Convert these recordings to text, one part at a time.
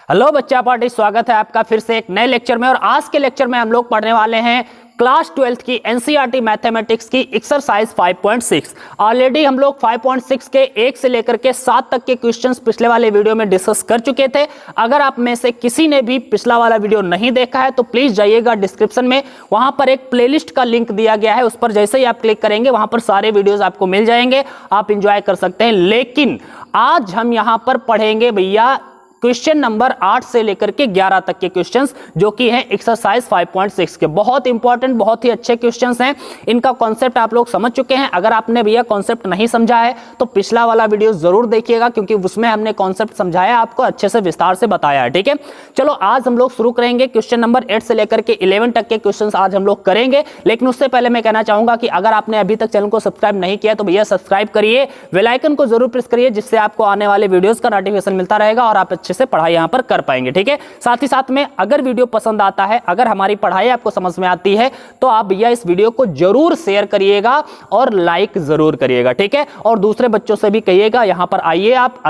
Hello बच्चा party, स्वागत है आपका फिर से एक नए लेक्चर में। और आज के लेक्चर में हम लोग पढ़ने वाले हैं क्लास 12th की एनसीईआरटी मैथमेटिक्स की एक्सरसाइज 5.6। ऑलरेडी हम लोग 5.6 के 1 से लेकर के 7 तक के क्वेश्चंस पिछले वाले वीडियो में डिस्कस कर चुके थे। अगर आप में से किसी ने भी पिछला वाला वीडियो नहीं देखा है तो प्लीज जाइएगा डिस्क्रिप्शन में, वहां पर एक प्लेलिस्ट का लिंक दिया गया है, उस पर जैसे ही आप क्लिक करेंगे वहां पर सारे वीडियोज आपको मिल जाएंगे, आप इंजॉय कर सकते हैं। लेकिन आज हम यहां पर पढ़ेंगे भैया क्वेश्चन नंबर 8 से लेकर के 11 तक के क्वेश्चंस, जो कि है एक्सरसाइज 5.6 के। बहुत इंपॉर्टेंट, बहुत ही अच्छे क्वेश्चंस हैं। इनका कॉन्सेप्ट आप लोग समझ चुके हैं। अगर आपने भैया कॉन्सेप्ट नहीं समझा है तो पिछला वाला वीडियो जरूर देखिएगा, क्योंकि उसमें हमने कॉन्सेप्ट समझाया, आपको अच्छे से विस्तार से बताया है। ठीक है, चलो आज हम लोग शुरू करेंगे। क्वेश्चन नंबर 8 से लेकर के 11 तक के क्वेश्चन आज हम लोग करेंगे। लेकिन उससे पहले मैं कहना चाहूंगा कि अगर आपने अभी तक चैनल को सब्सक्राइब नहीं किया तो भैया सब्सक्राइब करिए, बेल आइकन को जरूर प्रेस करिए, जिससे आपको आने वाले वीडियोस का नोटिफिकेशन मिलता रहेगा और आप अच्छे से पढ़ाई यहां पर कर पाएंगे। ठीक है, साथ ही साथ में अगर वीडियो पसंद आता है, अगर हमारी पढ़ाई आपको समझ में आती है तो आप भैया इस वीडियो को जरूर शेयर करिएगा और लाइक जरूर करिएगा। ठीक है, और दूसरे बच्चों से भी कहिएगा यहां पर आइए, आप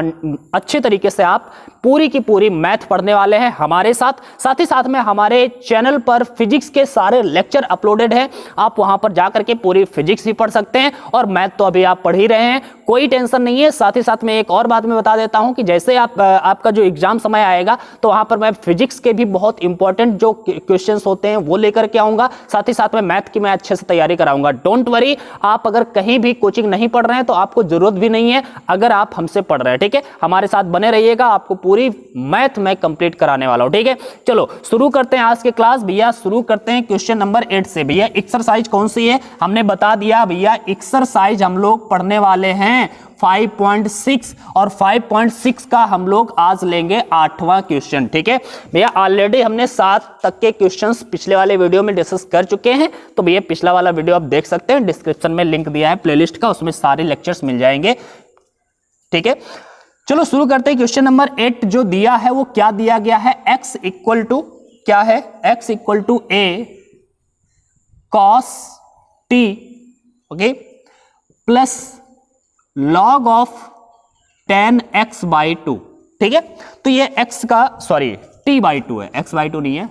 अच्छे तरीके से आप पूरी की पूरी मैथ पढ़ने वाले हैं हमारे साथ। साथ ही साथ में हमारे चैनल पर फिजिक्स के सारे लेक्चर अपलोडेड हैं, आप वहां पर जाकर के पूरी फिजिक्स भी पढ़ सकते हैं और मैथ तो अभी आप पढ़ ही रहे हैं, कोई टेंशन नहीं है। साथ ही साथ में एक और बात मैं बता देता हूं कि जैसे आपका जो एग्जाम समय आएगा तो वहां पर मैं फिजिक्स के भी बहुत इंपॉर्टेंट जो क्वेश्चंस होते हैं वो लेकर के आऊंगा, साथ ही साथ में मैथ की मैं अच्छे से तैयारी कराऊंगा। डोंट वरी, आप अगर कहीं भी कोचिंग नहीं पढ़ रहे हैं तो आपको जरूरत भी नहीं है, अगर आप हमसे पढ़ रहे हैं। ठीक है, हमारे साथ बने रहिएगा, आपको पूरी मैथ में कंप्लीट कराने वाला हूं। ठीक है, चलो शुरू करते हैं आज के क्लास। भैया शुरू करते हैं क्वेश्चन नंबर 8 से। भैया एक्सरसाइज कौन सी है हमने बता दिया। भैया एक्सरसाइज हम लोग पढ़ने वाले हैं 5.6 और 5.6 का हम लोग आज लेंगे 8वां क्वेश्चन। ठीक है भैया, ऑलरेडी हमने 7 तक के क्वेश्चंस पिछले वाले वीडियो में डिस्कस कर चुके हैं, तो भैया पिछला वाला वीडियो आप देख सकते हैं, डिस्क्रिप्शन में लिंक दिया है प्लेलिस्ट का, उसमें सारे लेक्चर्स मिल जाएंगे। ठीक है, चलो शुरू करते हैं। क्वेश्चन नंबर 8 जो दिया है वो क्या दिया गया है, x इक्वल टू क्या है, x equal to a cos t, okay, plus log of 10x by 2। ठीक है, तो ये x का t बाई 2 है, x बाई 2 नहीं है,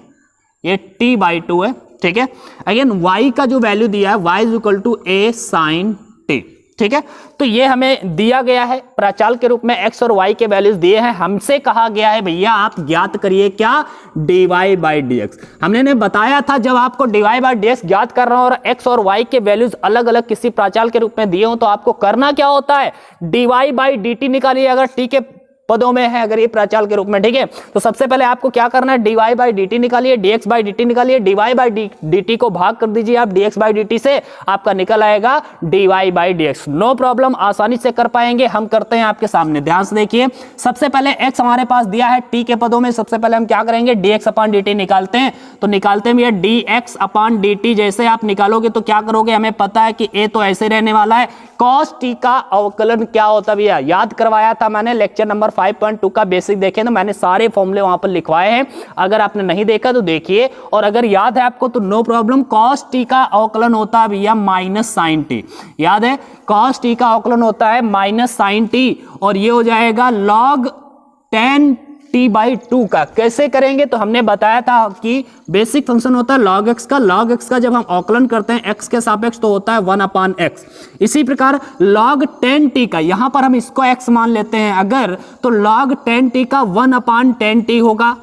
ये t बाई 2 है। ठीक है, अगेन y का जो वैल्यू दिया है y is equal to a sin t। ठीक है, तो ये हमें दिया गया है प्राचाल के रूप में, x और y के वैल्यूज दिए हैं। हमसे कहा गया है भैया आप ज्ञात करिए क्या, dy बाई dx। हमने बताया था जब आपको dy बाई dx ज्ञात करना हो और x और y के वैल्यूज अलग अलग किसी प्राचाल के रूप में दिए हो तो आपको करना क्या होता है, dy बाई dt निकालिए, अगर t के पदों में है, अगर ये प्राचाल के रूप में। ठीक है, तो सबसे पहले आपको क्या करना है, dy बाई dt निकालिए, dx बाई dt निकालिए, dy बाई dt को भाग कर दीजिए आप dx बाई dt से, आपका निकल आएगा dy by dx। No problem, आसानी से कर पाएंगे। हम करते हैं आपके सामने, ध्यान से देखिए। सबसे पहले x हमारे पास दिया है t के पदों में, सबसे पहले हम क्या करेंगे, dx अपान dt निकालते हैं। तो निकालते हैं dx अपान dt, जैसे आप निकालोगे तो क्या करोगे, हमें पता है कि a तो ऐसे रहने वाला है, cos t का अवकलन क्या होता है भैया, याद करवाया था मैंने लेक्चर नंबर 5.2 का बेसिक देखें तो मैंने सारे फॉर्मूले वहां पर लिखवाए हैं, अगर आपने नहीं देखा तो देखिए, और अगर याद है आपको तो नो प्रॉब्लम। cos t का अवकलन होता है भैया माइनस साइन t, याद है cos t का अवकलन होता है माइनस साइन t, और ये हो जाएगा log 10 t बाई 2 का। कैसे करेंगे, तो हमने बताया था कि बेसिक फंक्शन होता है log x का, log x का जब हम अवकलन करते हैं x के सापेक्ष तो होता है 1 अपान x। इसी प्रकार log 10t का, यहां पर हम इसको x मान लेते हैं अगर, तो log 10t का 1 अपान 10t होगा।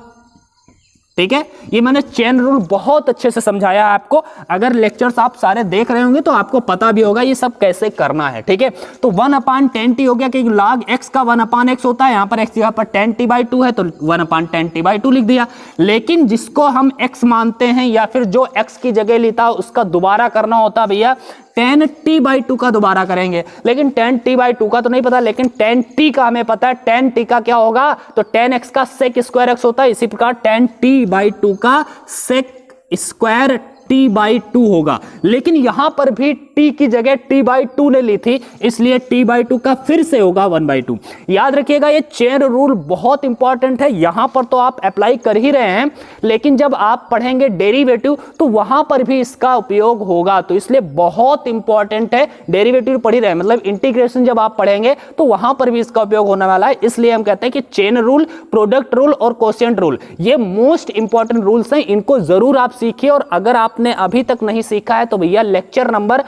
ठीक है, ये मैंने चेन रूल बहुत अच्छे से समझाया है आपको, अगर लेक्चर्स आप सारे देख रहे होंगे तो आपको पता भी होगा ये सब कैसे करना है। ठीक है, तो 1 अपान 10t हो गया, क्योंकि log x का 1 अपान x होता है, यहाँ पर x जगह पर 10t बाई 2 है तो 1 अपान 10t बाई 2 लिख दिया। लेकिन जिसको हम x मानते हैं या फिर जो x की जगह लेता उसका दोबारा करना होता भैया 10t बाई 2 का दोबारा करेंगे, लेकिन 10t बाई 2 का तो नहीं पता, लेकिन 10t का हमें पता है। 10t का क्या होगा, तो 10x का सेक स्क्वायर x होता है, इसी प्रकार 10t बाई 2 का सेक स्क्वायर t/2 होगा, लेकिन यहां पर भी t की जगह t/2 ने ली थी, इसलिए t/2 का फिर से होगा 1/2। याद रखिएगा ये चेन रूल बहुत इंपॉर्टेंट है, यहां पर तो आप अप्लाई कर ही रहे हैं, लेकिन जब आप पढ़ेंगे डेरिवेटिव तो वहां पर भी इसका उपयोग होगा, तो इसलिए बहुत इंपॉर्टेंट है। डेरिवेटिव पढ़ ही रहे हैं, मतलब इंटीग्रेशन जब आप पढ़ेंगे तो वहां पर भी इसका उपयोग होने वाला है, इसलिए हम कहते हैं कि चेन रूल, प्रोडक्ट रूल और कोशिएंट रूल ये मोस्ट इंपॉर्टेंट रूल्स हैं, इनको जरूर आप सीखिए। और अगर आपने अभी तक नहीं सीखा है तो भैया लेक्चर नंबर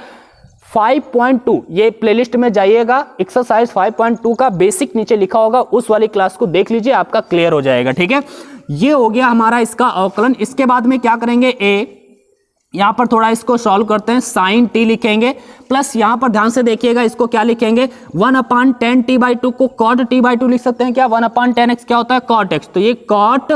5.2 ये प्लेलिस्ट में जाइएगा, एक्सरसाइज 5.2 का बेसिक नीचे लिखा होगा, उस वाली क्लास को देख लीजिए, आपका क्लियर हो जाएगा। ठीक है, ये हो गया हमारा इसका अवकलन। इसके बाद में क्या करेंगे, यहां पर थोड़ा इसको सॉल्व करते हैं, sin t लिखेंगे प्लस यहां पर ध्यान से देखिएगा इसको क्या लिखेंगे, 1/10 t/2 को cot t/2 लिख सकते हैं क्या, 1/10 x क्या होता है cot x, तो ये cot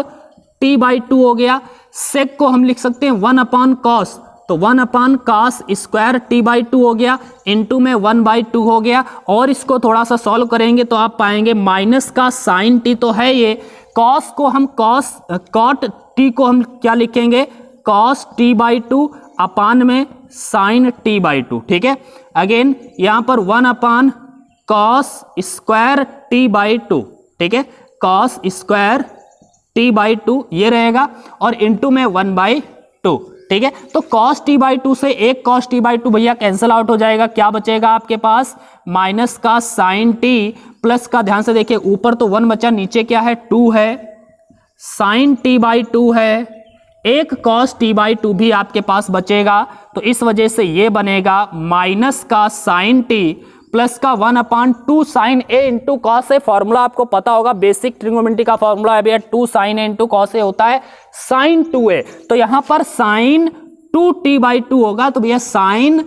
t/2 हो गया। sec को हम लिख सकते हैं 1/cos, तो 1/cos स्क्वायर t/2 हो गया, इनटू में 1/2 हो गया। और इसको थोड़ा सा सॉल्व करेंगे तो आप पाएंगे माइनस का sin t तो है ये, cos को हम cot t को हम क्या लिखेंगे cos t/2 अपान में sin t/2। ठीक है, अगेन यहां पर 1/cos स्क्वायर t/2, ठीक है, cos स्क्वायर t/2 ये रहेगा और इनटू में 1/2। ठीक है, तो cos t/2 से एक cos t/2 भैया कैंसिल आउट हो जाएगा, क्या बचेगा आपके पास माइनस का sin t प्लस का, ध्यान से देखिए ऊपर तो 1 बचा, नीचे क्या है 2 है, sin t/2 है, एक cos t/2 भी आपके पास बचेगा, तो इस वजह से ये बनेगा माइनस का sin t प्लस का 1/2 sin a into cos a। Formula आपको पता होगा, बेसिक ट्रिग्नोमेट्री का फॉर्मूला है भैया 2 sin a into cos a होता है sin 2a, तो यहां पर sin 2t/2 होगा, तो भैया sin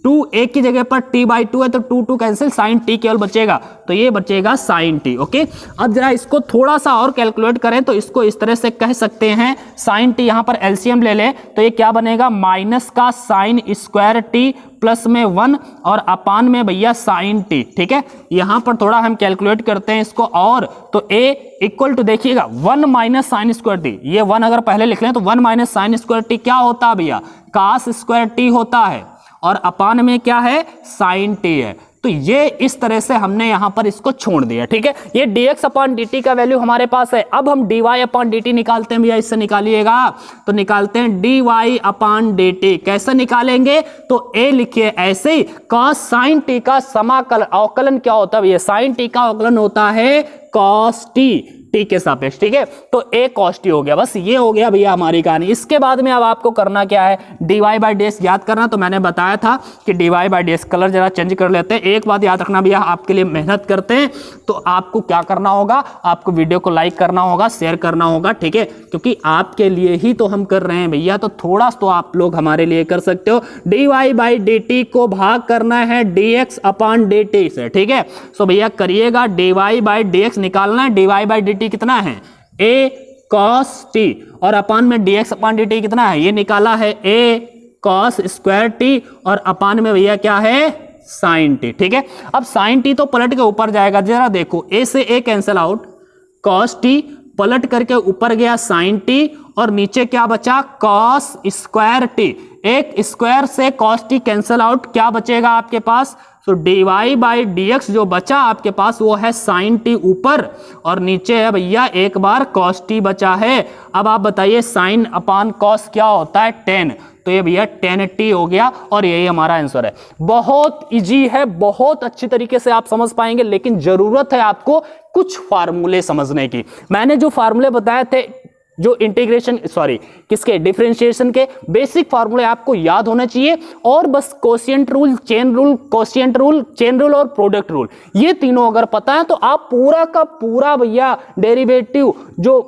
2a की जगह पर t/2 है तो 2 कैंसिल, sin t केवल बचेगा, तो ये बचेगा sin t। ओके, अब जरा इसको थोड़ा सा और कैलकुलेट करें तो इसको इस तरह से कह सकते हैं, sin t यहां पर एलसीएम ले लें तो ये क्या बनेगा माइनस का sin स्क्वायर t प्लस में 1 और अपान में भैया sin t। ठीक है, यहां पर थोड़ा हम कैलकुलेट करते हैं इसको, और तो a इक्वल टू देखिएगा 1 माइनस साइन स्क्वायर टी, ये 1 अगर पहले लिख लें तो 1 माइनस साइन स्क्वायर टी क्या होता है भैया cos स्क्वायर टी होता है, और अपान में क्या है sin t है, तो ये इस तरह से हमने यहां पर इसको छोड़ दिया। ठीक है, ये dx/dt का वैल्यू हमारे पास है। अब हम dy/dt निकालते हैं भैया, इससे निकालिएगा तो निकालते हैं dy/dt, कैसे निकालेंगे तो a लिखिए ऐसे ही, cos sin t का समाकलन अवकलन क्या होता है भैया, sin t का अवकलन होता है cos t के सापेक्ष। ठीक है, तो a cos t हो गया, बस ये हो गया भैया हमारी कहानी। इसके बाद में अब आपको करना क्या है, dy/ds याद करना, तो मैंने बताया था कि dy/ds कलर जरा चेंज कर लेते हैं। एक बात याद रखना भैया, आपके लिए मेहनत करते हैं तो आपको क्या करना होगा, आपको वीडियो को लाइक करना होगा, शेयर करना होगा। ठीक है, क्योंकि आपके लिए ही तो हम कर रहे हैं भैया, तो थोड़ा तो आप लोग हमारे लिए कर सकते हो। dy/dt को भाग करना है dx/dt से। ठीक है, सो भैया करिएगा, dy/dx निकालना है, dy/dt कितना है a cos t और अपान में dx/dt कितना है, ये निकाला है a cos स्क्वायर t और अपान में भैया क्या है sin t। ठीक है, अब sin t तो पलट के ऊपर जाएगा, जरा देखो a से a cancel out, cos t पलट करके ऊपर गया sin t और नीचे क्या बचा cos स्क्वायर t, एक स्क्वायर से cos t कैंसिल आउट, क्या बचेगा आपके पास, तो dy/dx जो बचा आपके पास वो है sin t ऊपर और नीचे है भैया एक बार cos t बचा है। अब आप बताइए sin अपान cos क्या होता है 10, तो ये भैया 10t हो गया और यही हमारा आंसर है। बहुत इजी है, बहुत अच्छी तरीके से आप समझ पाएंगे, लेकिन जरूरत है आपको कुछ फार्मूले समझने की। मैंने जो फार्मूले बताए थे, जो इंटीग्रेशन किसके डिफरेंशिएशन के बेसिक फार्मूले आपको याद होने चाहिए, और बस quotient rule, chain rule, quotient rule, chain rule और प्रोडक्ट रूल, ये तीनों अगर पता है तो आप पूरा का पूरा भैया डेरिवेटिव जो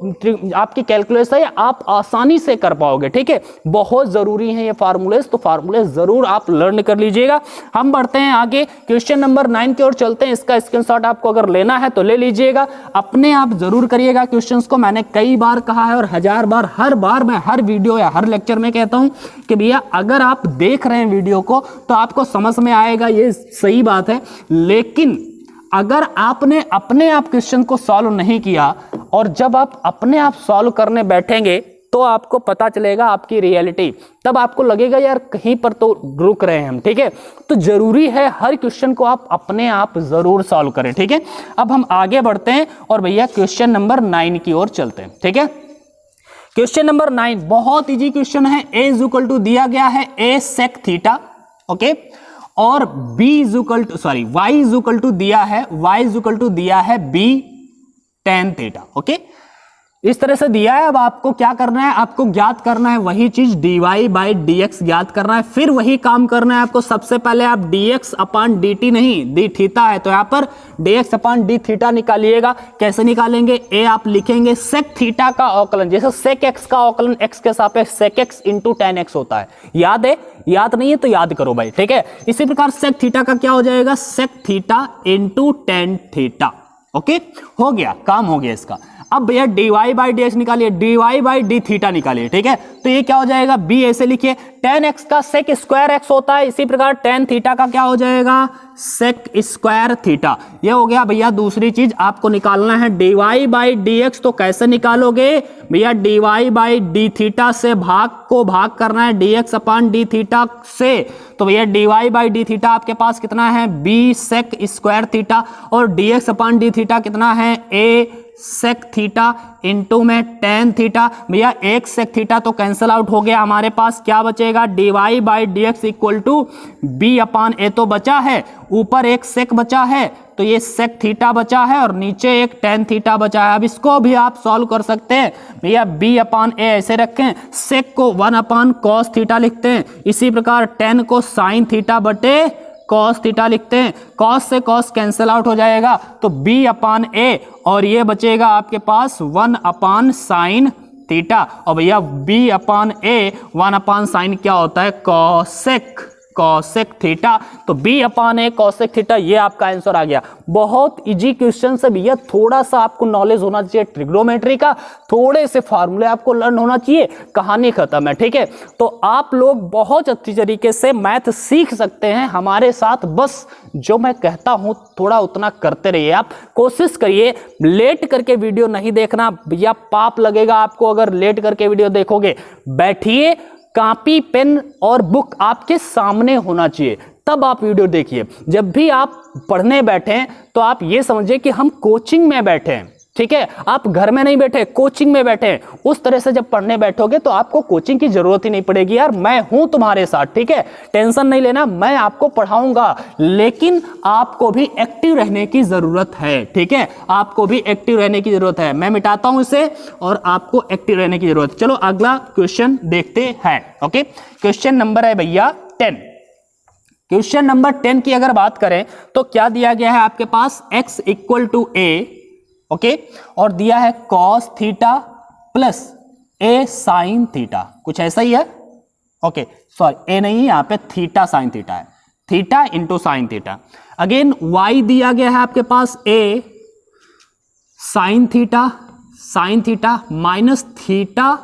आपकी कैलकुलेशन है आप आसानी से कर पाओगे। ठीक है, बहुत जरूरी है ये फार्मूलेस, तो फार्मूले जरूर आप लर्न कर लीजिएगा। हम बढ़ते हैं आगे, क्वेश्चन नंबर 9 की ओर चलते हैं। इसका स्क्रीनशॉट आपको अगर लेना है तो ले लीजिएगा, अपने आप जरूर करिएगा क्वेश्चंस को। मैंने कई बार कहा है और 1000 बार, हर बार मैं हर वीडियो या हर लेक्चर में कहता हूं कि भैया अगर आप देख रहे हैं वीडियो को तो आपको समझ में आएगा, ये सही बात है, लेकिन अगर आपने अपने आप क्वेश्चन को सॉल्व नहीं किया और जब आप अपने आप सॉल्व करने बैठेंगे तो आपको पता चलेगा आपकी रियलिटी, तब आपको लगेगा यार कहीं पर तो रुक रहे हैं हम, ठीक है। तो जरूरी है हर क्वेश्चन को आप अपने आप जरूर सॉल्व करें, ठीक है। अब हम आगे बढ़ते हैं और भैया क्वेश्चन नंबर 9 की ओर चलते हैं, ठीक है। क्वेश्चन नंबर 9 बहुत इजी क्वेश्चन है। a इज इक्वल टू दिया गया है a sec थीटा, ओके, और b is equal to sorry y is equal to दिया है b tan थीटा, ओके। इस तरह से दिया है। अब आपको क्या करना है, आपको ज्ञात करना है वही चीज dy बाई dx ज्ञात करना है। फिर वही काम करना है आपको। सबसे पहले आप dx अपान dt नहीं, d थीटा है तो यहां पर dx अपान d थीटा निकालिएगा। कैसे निकालेंगे, a आप लिखेंगे sec थीटा का अवकलन, जैसे sec x का अवकलन x के सापेक्ष sec x into tan x होता है। याद है? याद नहीं है तो याद करो भाई, ठीक है। इसी प्रकार sec थीटा का क्या हो जाएगा, sec theta into tan theta, okay. हो गया, काम हो गया इसका। अब भैया dy बाई dx निकालिए, dy बाई d थीटा निकालिए, ठीक है। तो ये क्या हो जाएगा, b ऐसे लिखिए, tan x का sec स्क्वायर x होता है, इसी प्रकार tan थीटा का क्या हो जाएगा, sec स्क्वायर थीटा। ये हो गया भैया। दूसरी चीज आपको निकालना है dy बाई dx। तो कैसे निकालोगे भैया, dy बाई d थीटा से भाग को भाग करना है dx अपान d थीटा से। तो भैया dy बाई d थीटा आपके पास कितना है, b sec स्क्वायर थीटा, और dx अपान d थीटा कितना है, a sec थीटा इंटू में tan थीटा। भैया एक sec थीटा तो कैंसिल आउट हो गया, हमारे पास क्या बचेगा, dy by dx equal to b upon a तो बचा है, ऊपर एक sec बचा है तो ये sec थीटा बचा है, और नीचे एक tan थीटा बचा है। अब इसको भी आप सॉल्व कर सकते हैं भैया, b अपान a ऐसे रखें, sec को 1 अपान cos थीटा लिखते हैं, इसी प्रकार tan को sin थीटा बटे cos थीटा लिखते हैं। cos से cos कैंसिल आउट हो जाएगा तो b अपान a, और ये बचेगा आपके पास 1 अपान साइन थीटा। और भैया b upon a 1 upon sign क्या होता है, कॉसेक थीटा। तो b upon a cosec theta, ये आपका आंसर आ गया। बहुत इजी क्वेश्चन है भैया, थोड़ा सा आपको नॉलेज होना चाहिए ट्रिग्नोमेट्री का, थोड़े से फार्मूले आपको लर्न होना चाहिए, कहानी खत्म है, ठीक है। तो आप लोग बहुत अच्छी तरीके से मैथ सीख सकते हैं हमारे साथ। बस जो मैं कहता हूं थोड़ा उतना करते रहिए, आप कोशिश करिए। लेट करके वीडियो नहीं देखना भैया, पाप लगेगा आपको अगर लेट करके वीडियो देखोगे। बैठिए, कॉपी पेन और बुक आपके सामने होना चाहिए, तब आप वीडियो देखिए। जब भी आप पढ़ने बैठे तो आप ये समझिए कि हम कोचिंग में बैठे हैं, ठीक है। आप घर में नहीं बैठे, कोचिंग में बैठे हैं। उस तरह से जब पढ़ने बैठोगे तो आपको कोचिंग की जरूरत ही नहीं पड़ेगी। यार मैं हूं तुम्हारे साथ, ठीक है, टेंशन नहीं लेना, मैं आपको पढ़ाऊंगा, लेकिन आपको भी एक्टिव रहने की जरूरत है, ठीक है। आपको भी एक्टिव रहने की जरूरत है। मैं मिटाता हूं इसे और आपको एक्टिव रहने की जरूरत है। चलो अगला क्वेश्चन देखते हैं, ओके। क्वेश्चन नंबर है भैया 10। क्वेश्चन नंबर 10 की अगर बात करें तो क्या दिया गया है आपके पास, x equal to a, okay, और दिया है cos theta plus a sine theta, कुछ ऐसा ही है, ओके। सॉरी, a नहीं है, यहां पे थीटा साइन थीटा है, theta into sine theta. Again y दिया गया है आपके पास a sine theta minus theta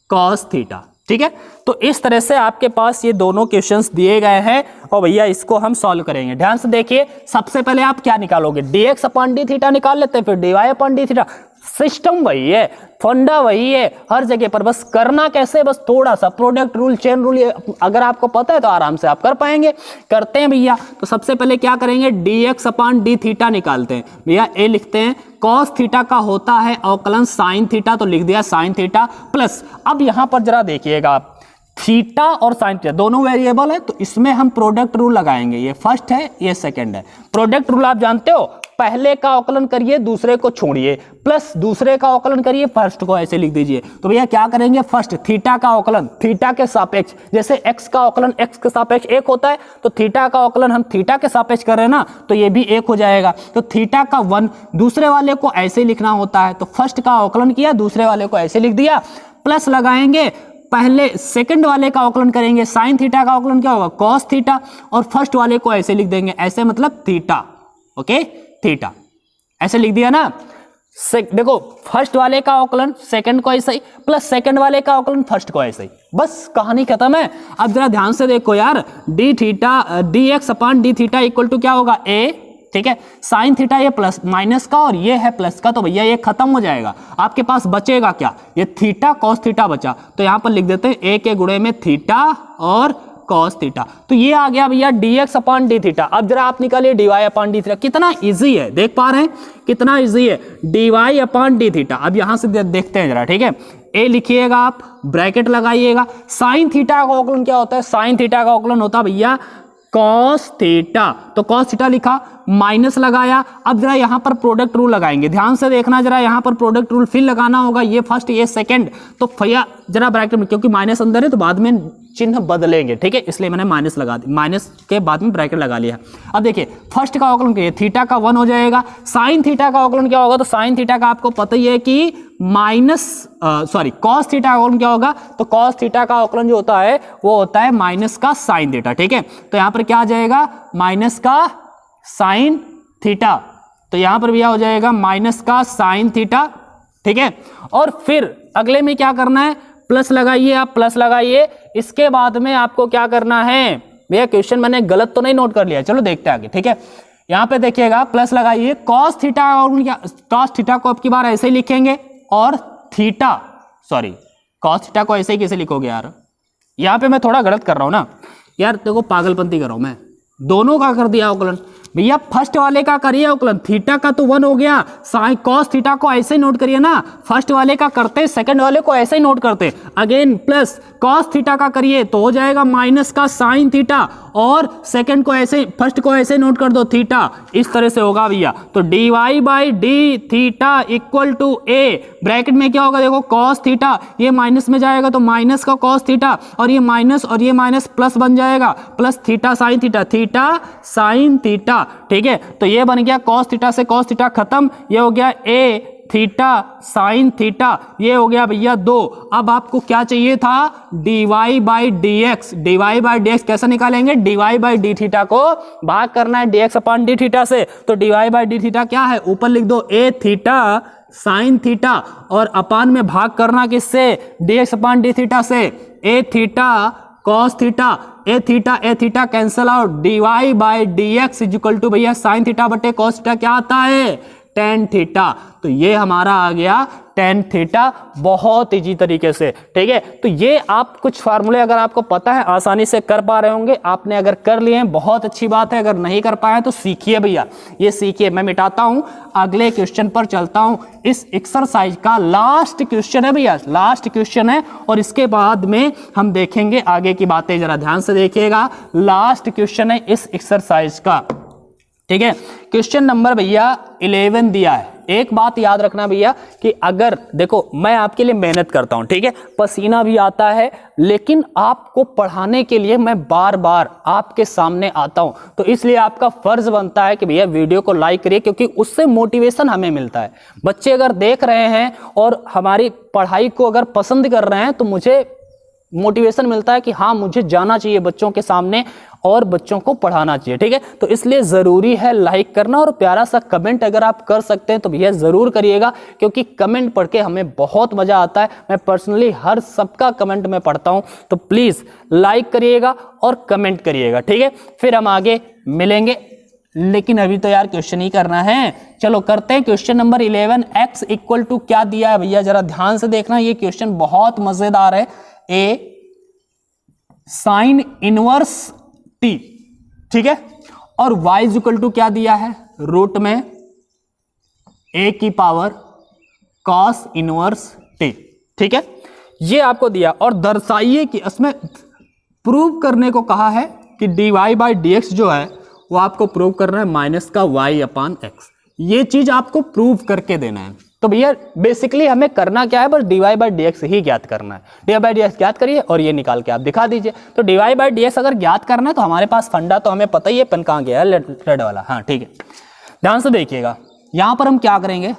cos theta, ठीक है। तो इस तरह से आपके पास ये दोनों क्वेश्चंस दिए गए हैं और भैया इसको हम सॉल्व करेंगे। ध्यान से देखिए, सबसे पहले आप क्या निकालोगे, dx अपान डी थीटा निकाल लेते हैं, फिर dy अपान डी थीटा। सिस्टम वही है, फंडा वही है हर जगह पर, बस करना कैसे, बस थोड़ा सा प्रोडक्ट रूल, चेन रूल अगर आपको पता है तो आराम से आप कर पाएंगे। करते हैं भैया। तो सबसे पहले क्या करेंगे, dx अपान डी थीटा निकालते हैं भैया। a लिखते हैं, cos थीटा का होता है अवकलन sin थीटा, तो लिख दिया sin थीटा प्लस। अब यहां पर जरा देखिएगा आप, थीटा और साइन थीटा दोनों वेरिएबल है, तो इसमें हम प्रोडक्ट रूल लगाएंगे। ये फर्स्ट है, ये सेकंड है। प्रोडक्ट रूल आप जानते हो, पहले का अवकलन करिए, दूसरे को छोड़िए, प्लस दूसरे का अवकलन करिए, फर्स्ट को ऐसे लिख दीजिए। तो भैया क्या करेंगे, फर्स्ट थीटा का अवकलन थीटा के सापेक्ष, जैसे x का अवकलन x के सापेक्ष 1 होता है, तो थीटा का अवकलन हम थीटा के सापेक्ष कर रहे हैं ना, तो ये भी 1 हो जाएगा। तो थीटा का 1 दूसरे वाले को ऐसे लिखना होता है, तो फर्स्ट का अवकलन किया, दूसरे वाले को ऐसे लिख दिया, प्लस लगाएंगे, पहले सेकंड वाले का अवकलन करेंगे, साइन थीटा का अवकलन क्या होगा, कॉस थीटा, और फर्स्ट वाले को ऐसे लिख देंगे, ऐसे मतलब थीटा, ओके, थीटा ऐसे लिख दिया ना। देखो, फर्स्ट वाले का अवकलन सेकंड को ऐसे ही, प्लस सेकंड वाले का अवकलन फर्स्ट को ऐसे ही, बस कहानी खत्म है। अब जरा ध्यान से देखो यार, D theta D X upon D theta equal to क्या होगा, ए, ठीक है। साइन थीटा ये प्लस माइनस का और ये है प्लस का, तो भैया ये खत्म हो जाएगा। आपके पास बचेगा क्या, ये थीटा कॉस थीटा बचा, तो यहां पर लिख देते हैं ए के गुणे में थीटा और कॉस थीटा, तो ये आ गया भैया dx अपॉन डी थीटा। अब जरा आप निकालिए dy अपॉन डी थीटा, कितना इजी है, देख पा रहे हैं कितना इजी है, dy अपॉन डी थीटा। अब यहां से देखते हैं जरा, ठीक है। ए लिखिएगा आप, ब्रैकेट लगाइएगा। साइन थीटा का अवकलन क्या होता है, साइन थीटा का अवकलन होता है भैया कॉस थीटा, तो कॉस थीटा लिखा, माइनस लगाया। अब जरा यहां पर प्रोडक्ट रूल लगाएंगे, ध्यान से देखना जरा, यहां पर प्रोडक्ट रूल फिर लगाना होगा, ये फर्स्ट ये सेकंड, तो भैया जरा ब्रैकेट में, क्योंकि माइनस अंदर है तो बाद में चिन्ह बदलेंगे, ठीक है, इसलिए मैंने माइनस लगा दी, माइनस के बाद में ब्रैकेट लगा लिया। अब देखिए फर्स्ट का अवकलन क्या है, थीटा का 1 हो जाएगा। साइन थीटा का अवकलन क्या होगा, तो साइन थीटा का आपको पता ही है कि कॉस थीटा का अवकलन क्या होगा, तो कॉस थीटा का अवकलन जो होता है वो होता है माइनस का साइन थीटा, ठीक है। तो यहां पर क्या आ जाएगा, माइनस का साइन थीटा, तो यहां पर भैया हो जाएगा माइनस का साइन थीटा, ठीक है। और फिर अगले में क्या करना है, प्लस लगाइए, आप प्लस लगाइए। इसके बाद में आपको क्या करना है भैया, क्वेश्चन मैंने गलत तो नहीं नोट कर लिया, चलो देखते हैं आगे, ठीक है। यहां पे देखिएगा प्लस लगाइए, कॉस थीटा और क्या, कॉस थीटा को अब की बार ऐसे ही लिखेंगे, और थीटा कॉस थीटा को ऐसे ही कैसे लिखोगे यार, यहां पे मैं थोड़ा गलत कर रहा हूं ना यार, देखो पागलपंती कर रहा हूं मैं, दोनों का कर दिया अवकलन भैया, फर्स्ट वाले का करिए अवकलन, थीटा का तो 1 हो गया, साइन कॉस थीटा को ऐसे ही नोट करिए ना, फर्स्ट वाले का करते सेकंड वाले को ऐसे ही नोट करते, अगेन प्लस कॉस थीटा का करिए तो हो जाएगा माइनस का साइन थीटा, और सेकंड को ऐसे, फर्स्ट को ऐसे नोट कर दो थीटा, इस तरह से होगा भैया। तो dy by D theta equal to A, bracket में क्या होगा देखो, कॉस थीटा, ये माइनस में जाएगा तो माइनस का कॉस थीटा, और ये माइनस प्लस बन जाएगा, plus theta sine theta, theta sine theta, ठीक है। तो ये बन गया कॉस थीटा से कॉस थीटा खत्म, ये हो गया ए थीटा साइन थीटा, ये हो गया भैया 2। अब आपको क्या चाहिए था, dy by d x, dy by d x कैसे निकालेंगे, dy बाई डी थीटा को भाग करना है dx अपॉन डी थीटा से, तो dy बाई डी थीटा क्या है, ऊपर लिख दो ए थीटा साइन थीटा, और अपान में भाग करना किससे, dx अपॉन डी थीटा से, a theta cos theta, a theta cancel out, dy by d x equal to भैया साइन थीटा बटे कॉस थीटा क्या आता है, टेन थीटा। तो ये हमारा आ गया टेन थीटा, बहुत इजी तरीके से, ठीक है। तो ये आप कुछ फार्मूले अगर आपको पता है आसानी से कर पा रहे होंगे, आपने अगर कर लिए हैं बहुत अच्छी बात है, अगर नहीं कर पाए तो सीखिए भैया, ये सीखिए। मैं मिटाता हूं, अगले क्वेश्चन पर चलता हूं। इस एक्सरसाइज का लास्ट क्वेश्चन है भैया, लास्ट क्वेश्चन है, और इसके बाद में हम देखेंगे आगे की बातें, जरा ध्यान से देखिएगा। लास्ट क्वेश्चन है इस एक्सरसाइज का, ठीक है। क्वेश्चन नंबर भैया 11 दिया है। एक बात याद रखना भैया कि अगर देखो मैं आपके लिए मेहनत करता हूं, ठीक है, पसीना भी आता है, लेकिन आपको पढ़ाने के लिए मैं बार बार आपके सामने आता हूं, तो इसलिए आपका फर्ज बनता है कि भैया वीडियो को लाइक करिए, क्योंकि उससे मोटिवेशन हमें मिलता है। बच्चे अगर देख रहे हैं और हमारी पढ़ाई को अगर पसंद कर रहे हैं तो मुझे मोटिवेशन मिलता है कि हाँ मुझे जाना चाहिए बच्चों के सामने और बच्चों को पढ़ाना चाहिए, ठीक है। तो इसलिए जरूरी है लाइक करना, और प्यारा सा कमेंट अगर आप कर सकते हैं तो भैया जरूर करिएगा, क्योंकि कमेंट पढ़ के हमें बहुत मजा आता है। मैं पर्सनली हर सबका कमेंट में पढ़ता हूं, तो प्लीज लाइक करिएगा और कमेंट करिएगा, ठीक है। फिर हम आगे मिलेंगे, लेकिन अभी तो यार क्वेश्चन ही करना है। चलो करते हैं question number 11। x equal to क्या दिया है भैया, जरा ध्यान से देखना, ये क्वेश्चन बहुत मजेदार है। ए साइन इनवर्स टी, ठीक है, और y इक्वल टू क्या दिया है, रूट में a की पावर cos इनवर्स t, ठीक है, ये आपको दिया। और दर्शाइए कि इसमें प्रूव करने को कहा है कि dy बाई डी एक्स जो है वो आपको प्रूव करना है माइनस का y अपान एक्स, ये चीज आपको प्रूव करके देना है। तो भैया बेसिकली हमें करना क्या है, बस dy बाई डी एक्स ही ज्ञात करना है। dy बाई डी एक्स ज्ञात करिए और ये निकाल के आप दिखा दीजिए। तो dy बाई डी एक्स अगर ज्ञात करना है तो हमारे पास फंडा तो हमें पता ही है, पेन कहाँ गया है, रेड वाला, हाँ ठीक है। ध्यान से देखिएगा, यहां पर हम क्या करेंगे,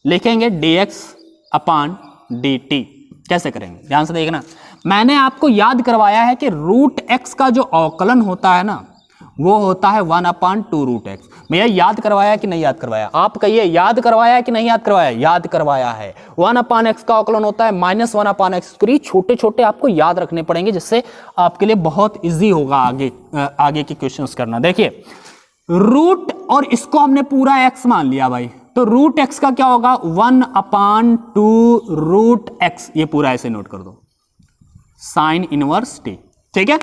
लिखेंगे dx अपान dt। कैसे करेंगे, ध्यान से देखना। मैंने आपको याद करवाया है कि रूट x का जो अवकलन होता है ना, वो होता है 1/2 रूट एक्स। भैया याद करवाया कि नहीं याद करवाया, आप कहिए याद करवाया कि नहीं याद करवाया, याद करवाया है। 1/x का अवकलन होता है -1/x। तो ये छोटे छोटे आपको याद रखने पड़ेंगे, जिससे आपके लिए बहुत इजी होगा आगे के क्वेश्चंस करना। देखिए रूट और इसको हमने पूरा एक्स मान लिया भाई, तो रूट एक्स का क्या होगा 1/2 रूट एक्स, ये पूरा ऐसे नोट कर दो साइन इनवर्स टी, ठीक है।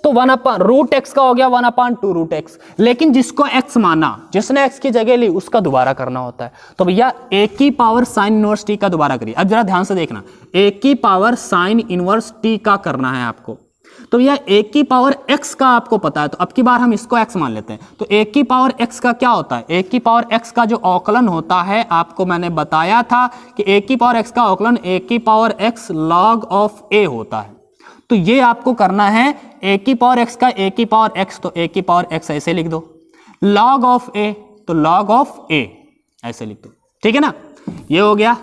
तो रूट एक्स का हो गया 1/2 रूट एक्स, लेकिन जिसको एक्स माना, जिसने एक्स की जगह ली उसका दोबारा करना होता है। तो भैया ए की पावर साइन इनवर्स टी का दोबारा करिए। अब जरा ध्यान से देखना, ए की पावर साइन इनवर्स टी का करना है आपको। तो भैया ए की पावर एक्स का आपको पता है, तो अब की बार हम इसको एक्स मान लेते हैं। तो ए की पावर एक्स का क्या होता है, ए की पावर एक्स का जो अवकलन होता है, आपको मैंने बताया था कि ए की पावर एक्स का अवकलन ए की पावर एक्स लॉग ऑफ ए होता है। तो ये आपको करना है, ए की पावर एक्स का ए की पावर एक्स, तो ए की पावर एक्स ऐसे लिख दो, लॉग ऑफ ए तो लॉग ऑफ ए ऐसे लिख दो, ठीक है ना। ये हो गया।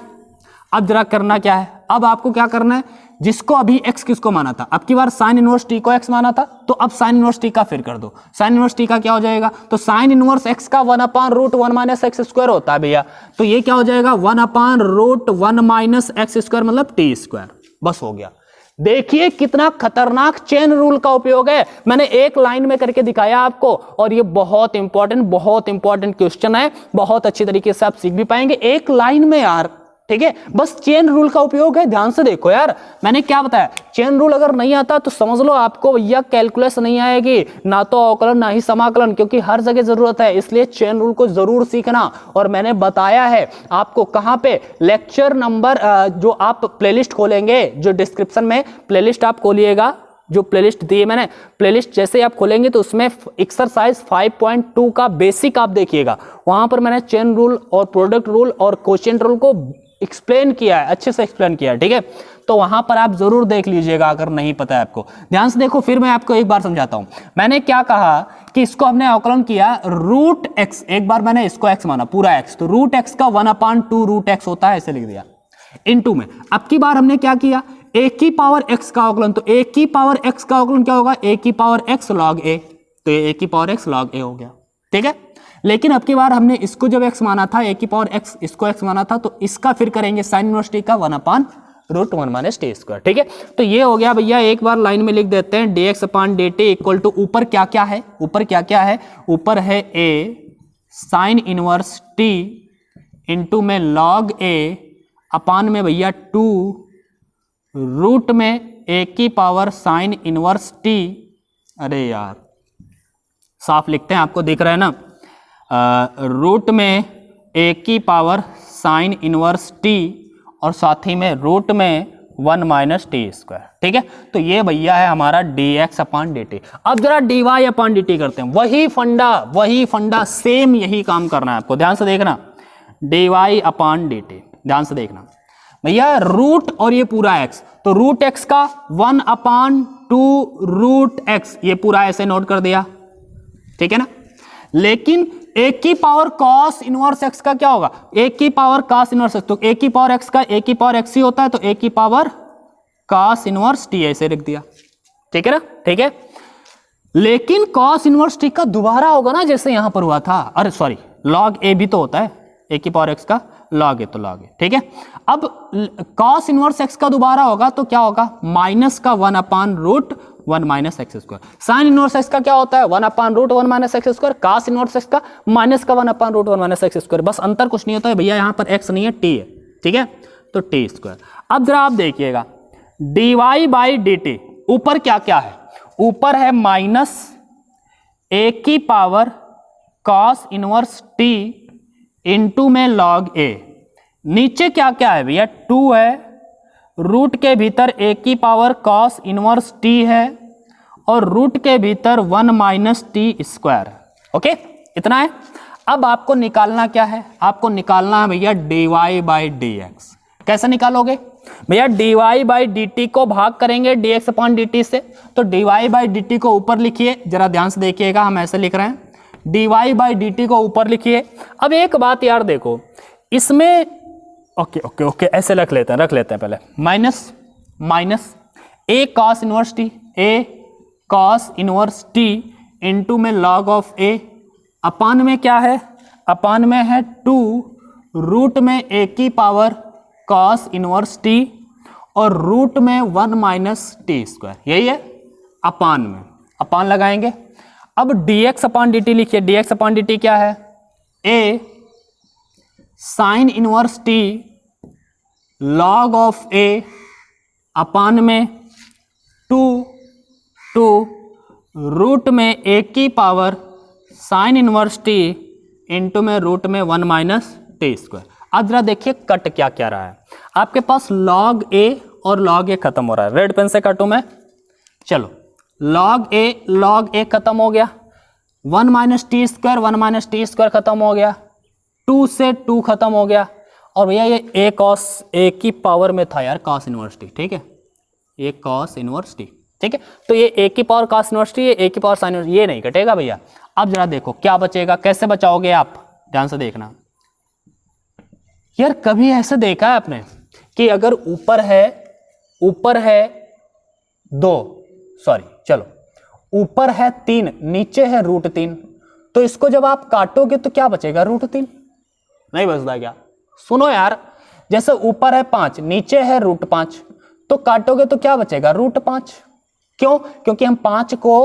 अब जरा करना क्या है, अब आपको क्या करना है, जिसको अभी एक्स किसको माना था, अब की बार साइन इनवर्स टी को एक्स माना था, तो अब साइन इनवर्स टी का फिर कर दो। साइन इनवर्स टी का क्या हो जाएगा, तो साइन इनवर्स एक्स का 1/√1 - एक्स स्क्वायर होता है भैया, तो ये क्या हो जाएगा 1/√1 - एक्स स्क्वायर मतलब टी स्क्वायर। बस हो गया। देखिए कितना खतरनाक चेन रूल का उपयोग है, मैंने एक लाइन में करके दिखाया आपको, और ये बहुत इंपॉर्टेंट क्वेश्चन है, बहुत अच्छी तरीके से आप सीख भी पाएंगे एक लाइन में यार, ठीक है। बस चेन रूल का उपयोग है, ध्यान से देखो यार, मैंने क्या बताया, चेन रूल अगर नहीं आता तो समझ लो आपको भैया कैलकुलस नहीं आएगी, ना तो अवकलन ना ही समाकलन, क्योंकि हर जगह जरूरत है, इसलिए चेन रूल को जरूर सीखना। और मैंने बताया है आपको कहां पे, लेक्चर नंबर, जो आप प्लेलिस्ट खोलेंगे, जो डिस्क्रिप्शन में प्लेलिस्ट आप खोलिएगा, जो प्लेलिस्ट दी है मैंने, प्लेलिस्ट जैसे आप खोलेंगे तो उसमें एक्सरसाइज 5.2 का बेसिक आप देखिएगा, वहां पर मैंने चेन रूल और प्रोडक्ट रूल और कोशेंट रूल को एक्सप्लेन किया है, अच्छे से एक्सप्लेन किया है, ठीक है। तो वहां पर आप जरूर देख लीजिएगा अगर नहीं पता है आपको। ध्यान से देखो, फिर मैं आपको एक बार समझाता हूं। मैंने क्या कहा कि इसको हमने अवकलन किया रूट एक्स, एक बार मैंने इसको एक्स माना पूरा एक्स, तो रूट एक्स का 1/2 रूट एक्स होता है, ऐसे लिख दिया इनटू में। अब की बार हमने क्या किया, ए की पावर एक्स का अवकलन, तो ए की पावर एक्स का अवकलन क्या होगा, ए की पावर एक्स लॉग ए, तो ये ए की पावर एक्स लॉग ए हो गया, ठीक है। लेकिन अब की बार हमने इसको जब एक्स माना था, ए की पावर एक्स, इसको एक्स माना था, तो इसका फिर करेंगे साइन इनवर्स टी का 1/√1 - टी स्क्वायर, ठीक है। तो ये हो गया भैया, एक बार लाइन में लिख देते हैं, dx/dt इक्वल टू, ऊपर क्या क्या है, ऊपर क्या क्या है, ऊपर है ए साइन इनवर्स टी इंटू में लॉग ए अपान में भैया 2 रूट में ए की पावर साइन इनवर्स टी, अरे यार साफ लिखते हैं, आपको दिख रहा है ना, रूट में ए की पावर साइन इनवर्स टी और साथ ही में रूट में 1 - टी स्क्वायर, ठीक है। तो ये भैया है हमारा dx/dt। अब जरा dy/dt करते हैं, वही फंडा सेम यही काम करना है आपको, ध्यान से देखना, dy/dt ध्यान से देखना भैया, रूट और ये पूरा x, तो रूट x का 1/2 रूट x, ये पूरा ऐसे नोट कर दिया, ठीक है ना। लेकिन ए की पावर cos इनवर्स x का क्या होगा, ए की पावर cos इनवर्स x, तो ए की पावर x का ए की पावर x ही होता है, तो ए की पावर cos इनवर्स t ऐसे लिख दिया, ठीक है ना, ठीक है। लेकिन cos इनवर्स t का दोबारा होगा ना, जैसे यहां पर हुआ था, अरे सॉरी log a भी तो होता है, ए की पावर x का log a, तो log a, ठीक है। अब cos इनवर्स x का दोबारा होगा तो क्या होगा, माइनस का 1/√1 - x square. Sine inverse x का क्या होता है 1/√1 - x square, cos inverse x का माइनस का 1/√1 - एक्स स्क्वायर, बस अंतर कुछ नहीं होता है भैया, यहां पर x नहीं है t है, ठीक है, तो टी स्क्वायर। अब जरा आप देखिएगा dy/dt, ऊपर क्या क्या है, ऊपर है माइनस ए की power cos inverse t into में log a, नीचे क्या क्या है भैया 2 है, रूट के भीतर a की पावर cos इनवर्स t है, और रूट के भीतर 1 - टी स्क्वायर, ओके, इतना है। अब आपको निकालना क्या है, आपको निकालना है भैया dy/dx। कैसे निकालोगे भैया, dy/dt को भाग करेंगे dx/dt से, तो dy/dt को ऊपर लिखिए, जरा ध्यान से देखिएगा, हम ऐसे लिख रहे हैं, dy/dt को ऊपर लिखिए। अब एक बात यार देखो, इसमें ओके ऐसे रख लेते हैं पहले, माइनस ए cos इनवर्स टी, ए cos इनवर्स टी इंटू में log ऑफ ए, अपान में क्या है, अपान में है 2 रूट में ए की पावर cos इनवर्स टी और रूट में 1 - टी स्क्वायर, यही है, अपान में अपान लगाएंगे। अब dx अपॉन dt लिखिए, dx अपॉन dt क्या है, a sign inverse t log of a अपान में 2 रूट में a की power sine inverse t into में रूट में 1 माइनस टी स्क्वायर। अब जरा देखिए कट क्या क्या रहा है, आपके पास log a और log a खत्म हो रहा है, रेड पेन से काटूं मैं, चलो log a खत्म हो गया, 1 माइनस टी स्क्वायर खत्म हो गया, 2 से 2 खत्म हो गया, और भैया ये a cos a की पावर में था यार cos इनवर्स t, ठीक है, ये cos इनवर्स t, ठीक है, तो ये a की पावर cos इनवर्स t, ये a की पावर sin इनवर्स, ये नहीं कटेगा भैया। अब जरा देखो क्या बचेगा, कैसे बचाओगे आप, ध्यान से देखना यार। कभी ऐसे देखा है आपने कि अगर ऊपर है 2, सॉरी चलो ऊपर है 3, नीचे है √3, तो इसको जब आप काटोगे तो क्या बचेगा, √3 नहीं बचता क्या? सुनो यार, जैसे ऊपर है 5, नीचे है √5, तो काटोगे तो क्या बचेगा, √5। क्यों? क्योंकि हम 5 को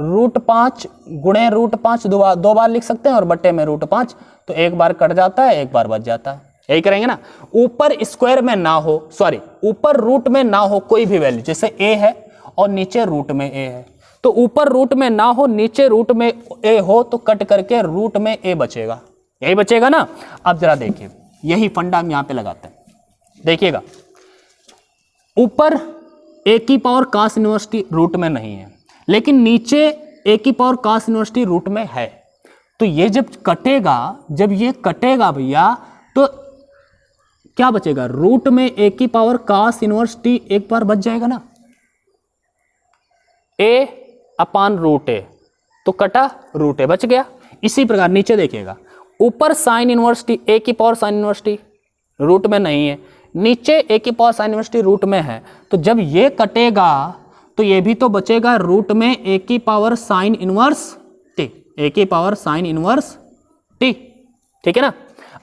√5 गुणे √5 दो बार लिख सकते हैं और बट्टे में √5, तो एक बार कट जाता है, एक बार बच जाता है, यही करेंगे ना। ऊपर स्क्वायर में ना हो, सॉरी ऊपर रूट में ना हो कोई भी वैल्यू, जैसे a है और नीचे रूट में a है, तो ऊपर रूट में ना हो, नीचे रूट में a हो, तो कट करके रूट में a बचेगा, यही बचेगा ना। अब जरा देखिए, यही फंडा हम यहां पे लगाते हैं, देखिएगा ऊपर a की power cos inverse t root में नहीं है, लेकिन नीचे a की power cos inverse t root में है, तो ये जब ये कटेगा भैया, तो क्या बचेगा, रूट में a की पावर cos इनवर्स t एक बार बच जाएगा ना, a अपान √a, तो कटा √a बच गया। इसी प्रकार नीचे देखिएगा, ऊपर साइन इनवर्स t, a की power sine inverse t root में नहीं है, नीचे a की power sine inverse t root में है, तो जब ये कटेगा तो ये भी तो बचेगा रूट में a की power sine inverse t, a की पावर साइन इनवर्स t, ठीक है ना।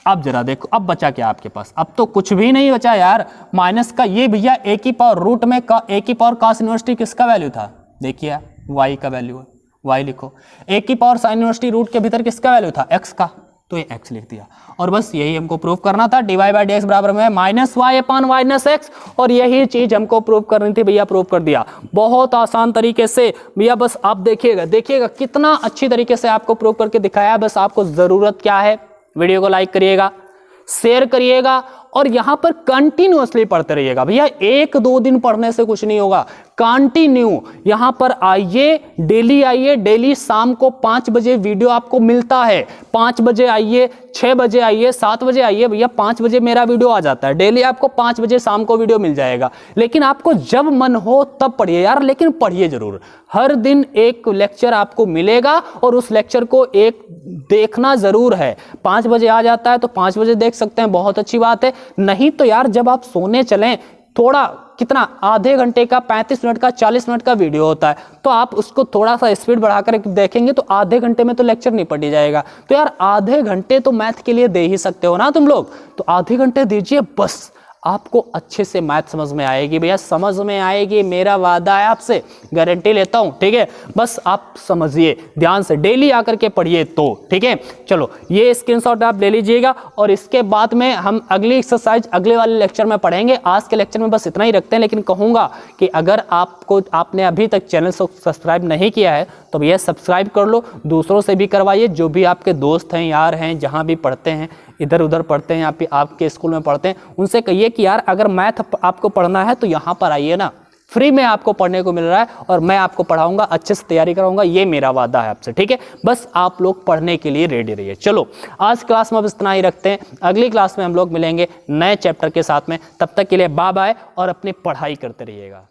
अब जरा देखो, अब बचा क्या आपके पास, अब तो कुछ भी नहीं बचा यार, माइनस का ये भैया a की पावर रूट में a की पावर cos इनवर्स t किसका वैल्यू था, देखिए y का वैल्यू है, y लिखो, a की power sine inverse t root के भीतर किसका वैल्यू था, x का, तो ये x लिख दिया, और बस यही हमको प्रूव करना था, dy/dx बराबर में -y अपान -x, और यही चीज हमको प्रूव करनी थी भैया, प्रूव कर दिया बहुत आसान तरीके से भैया। बस आप देखिएगा कितना अच्छी तरीके से आपको प्रूव करके दिखाया। बस आपको जरूरत क्या है, वीडियो को लाइक करिएगा, शेयर करिएगा, और यहां पर कंटिन्यूअसली पढ़ते रहिएगा भैया, 1-2 दिन पढ़ने से कुछ नहीं होगा, कंटिन्यू यहां पर आइए, डेली शाम को 5 बजे वीडियो आपको मिलता है, 5 बजे आइए, 6 बजे आइए, 7 बजे आइए भैया, 5 बजे मेरा वीडियो आ जाता है, डेली आपको 5 बजे शाम को वीडियो मिल जाएगा। लेकिन आपको जब मन हो तब पढ़िए यार, लेकिन पढ़िए जरूर, हर दिन एक लेक्चर आपको मिलेगा और उस लेक्चर को एक देखना जरूर है। 5 बजे आ जाता है तो 5 बजे देख सकते हैं, बहुत अच्छी बात है। नहीं तो यार जब आप सोने चलें, थोड़ा कितना आधे घंटे का, 35 मिनट का, 40 मिनट का वीडियो होता है, तो आप उसको थोड़ा सा स्पीड बढ़ाकर देखेंगे तो आधे घंटे में तो लेक्चर नहीं पढ़ जाएगा। तो यार आधे घंटे तो मैथ के लिए दे ही सकते हो ना तुम लोग, तो आधे घंटे दीजिए, बस आपको अच्छे से मैथ समझ में आएगी भैया, समझ में आएगी, मेरा वादा है आपसे, गारंटी लेता हूं, ठीक है। बस आप समझिए ध्यान से, डेली आकर के पढ़िए तो, ठीक है। चलो ये स्क्रीनशॉट आप ले लीजिएगा, और इसके बाद में हम अगली एक्सरसाइज अगले वाले लेक्चर में पढ़ेंगे। आज के लेक्चर में बस इतना ही रखते हैं, लेकिन कहूंगा कि अगर आपने अभी तक चैनल को सब्सक्राइब नहीं किया है तो भैया सब्सक्राइब कर लो, दूसरों से भी करवाइए, जो भी आपके दोस्त हैं, यार हैं, जहाँ भी पढ़ते हैं, इधर उधर पढ़ते हैं, आपके स्कूल में पढ़ते हैं, उनसे कहिए कि यार अगर मैथ आपको पढ़ना है तो यहाँ पर आइए ना, फ्री में आपको पढ़ने को मिल रहा है, और मैं आपको पढ़ाऊंगा, अच्छे से तैयारी कराऊंगा, ये मेरा वादा है आपसे, ठीक है। बस आप लोग पढ़ने के लिए रेडी रहिए। चलो आज क्लास में बस इतना ही रखते हैं, अगली क्लास में हम लोग मिलेंगे नए चैप्टर के साथ में, तब तक के लिए बाय बाय, और अपनी पढ़ाई करते रहिएगा।